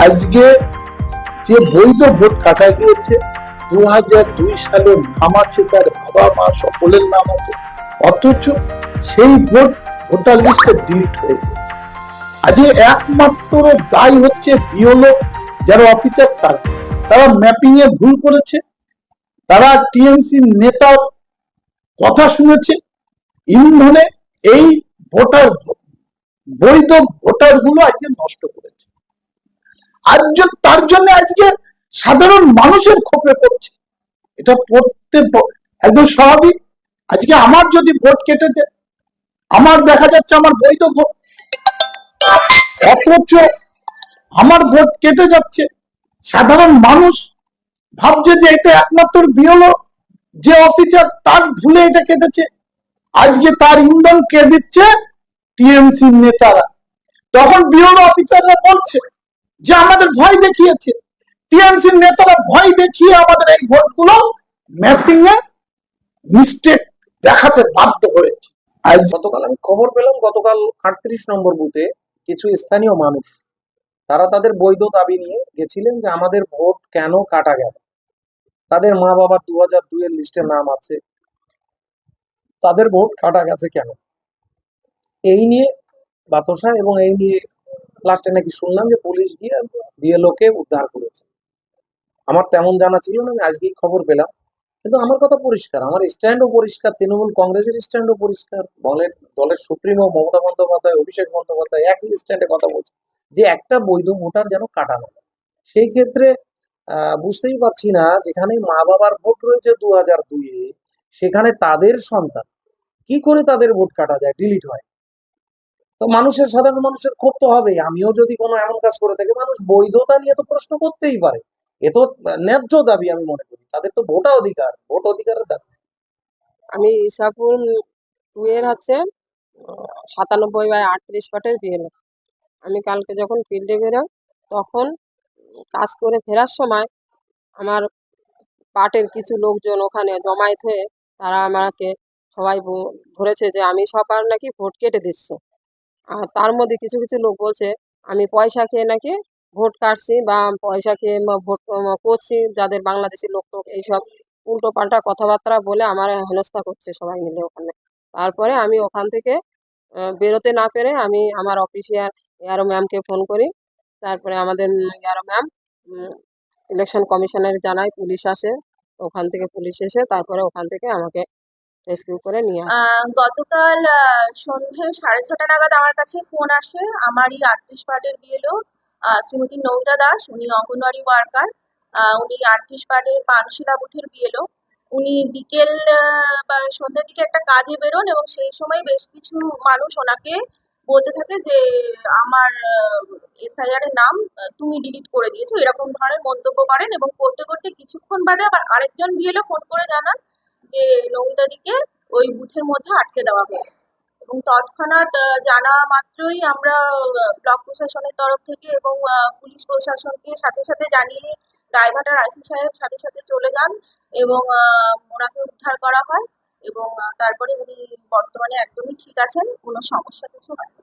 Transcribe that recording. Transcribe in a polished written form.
আজকে যে বৈধ ভোট কাটা গিয়েছে 2002 সালে নাম আছে, তার বাবা মা সকলের নাম আছে, অথচ সেই ভোট ভোটার লিস্টে ডিলিট হয়ে গেছে। আজকে একমাত্র দায়ী হচ্ছে বিএলও যারা অফিসার, তারা ম্যাপিং এ ভুল করেছে, তারা টিএমসি নেতার কথা শুনেছে, ইন্ধনে এই ভোটার বৈধ ভোটার গুলো আজকে নষ্ট করেছে। তার জন্য আজকে সাধারণ মানুষের ক্ষোভে পড়ছে, এটা পড়তে একদম স্বাভাবিক। আজকে আমার যদি ভোট কেটে দেয়, আমার দেখা যাচ্ছে আমার বৈধ ভোট, অথচ আমার ভোট কেটে যাচ্ছে। সাধারণ মানুষ ভাবছে যে এটা একমাত্র বিএলও যে অফিসার তার ভুলে এটা কেটেছে। আজকে তার ইন্ধন কে দিচ্ছে? টিএমসি নেতারা। তখন বিএলও অফিসাররা বলছে যে আমাদের ভয় দেখিয়েছে, টিএমসি নেতারা ভয় দেখিয়ে আমাদের এই ভোটগুলো ম্যাপিং এ মিস্টেক দেখাতে বাধ্য হয়েছে। আজ গতকাল আমি খবর পেলাম, গতকাল 38 নম্বর বুথে কিছু স্থানীয় মানুষ তারা তাদের বৈধ দাবি নিয়ে গেছিলেন যে আমাদের ভোট কেন কাটা গেল। তাদের মা বাবার 2002 এর লিস্টে নাম আছে, তাদের ভোট কাটা গেছে কেন, এই নিয়ে বাতসা। এবং এই নিয়ে লাস্টে নাকি শুনলাম যে পুলিশ গিয়ে বিএলও কে উদ্ধার করেছে। আমার তেমন জানা ছিল না, আমি আজকেই খবর পেলাম। কিন্তু আমার কথা পরিষ্কার, আমার স্ট্যান্ডও পরিষ্কার, তৃণমূল কংগ্রেসের স্ট্যান্ডও পরিষ্কার, দলের সুপ্রিমো মমতা বন্দ্যোপাধ্যায়, অভিষেক বন্দ্যোপাধ্যায় একই স্ট্যান্ডে কথা বলছে যে একটা বৈধ ভোটার যেন কাটানো হয়। সেই ক্ষেত্রে বুঝতেই পারছি না, যেখানে মা বাবার ভোট রয়েছে 2002-এ, সেখানে তাদের সন্তান কি করে তাদের ভোট কাটা যায়, ডিলিট হয়। তো সাধারণ মানুষের ক্ষোভ তো হবেই। আমিও যদি কোনো এমন কাজ করে থাকি, মানুষ বৈধতা নিয়ে তো প্রশ্ন করতেই পারে। এ তো ন্যায্য দাবি, আমি মনে করি তাদের তো ভোট অধিকারের দাবি। আমি ইসাপুর 2 এর হচ্ছে 97/38 পাটের বিএলও। আমি কালকে যখন ফিল্ডে বেরোই, তখন কাজ করে ফেরার সময় আমার পার্টির কিছু লোকজন ওখানে জমায়েত হয়ে তারা আমাকে সবাই ধরেছে যে আমি সবার নাকি ভোট কেটে দিচ্ছি। আর তার মধ্যে কিছু কিছু লোক বলছে আমি পয়সা খেয়ে নাকি ভোট কাটছি বা পয়সা খেয়ে ভোট করছি, যাদের বাংলাদেশি লোক টোক এইসব উল্টো পাল্টা কথাবার্তা বলে আমার হেনস্থা করছে সবাই মিলে ওখানে। তারপরে আমি ওখান থেকে বেরোতে না পেরে আমি আমার অফিসিয়াল এআরও ম্যামকে ফোন করি। তারপরে আমাদের এআরও ম্যাম ইলেকশন কমিশনের জানায়, পুলিশ আসে, ওখান থেকে পুলিশ এসে তারপরে ওখান থেকে আমাকে রেস্কিউ করে নিয়ে আসে। গতকাল সন্ধ্যে 6:30 নাগাদ আমার কাছে ফোন আসে আমারই 38 পার্টের বিএলও শ্রীমতী নমিতা দাস। উনি অঙ্গনওয়াড়ি ওয়ার্কার, উনি 38 পার্টের পানশিলা বুথের বিএলও। উনি বিকেল বা সন্ধ্যের দিকে একটা কাজে বেরোন এবং সেই সময় বেশ কিছু মানুষ ওনাকে বলতে থাকে যে আমার এসআইআর এর নাম তুমি ডিলিট করে দিয়েছো, এরকম ধরনের মন্তব্য করেন। এবং করতে করতে কিছুক্ষণ বাদে আবার আরেকজন বিএলও ফোন করে জানান যে নমিতাদিকে ওই বুথের মধ্যে আটকে দেওয়া হয়েছে। এবং তৎক্ষণাৎ জানা মাত্রই আমরা ব্লক প্রশাসনের তরফ থেকে এবং পুলিশ প্রশাসনকে সাথে সাথে জানিয়ে গাইঘাটার আইসি সাহেব সাথে সাথে চলে যান এবং ওনাকে উদ্ধার করা হয়। এবং তারপরে উনি বর্তমানে একদমই ঠিক আছেন, কোনো সমস্যা কিছু হয় না।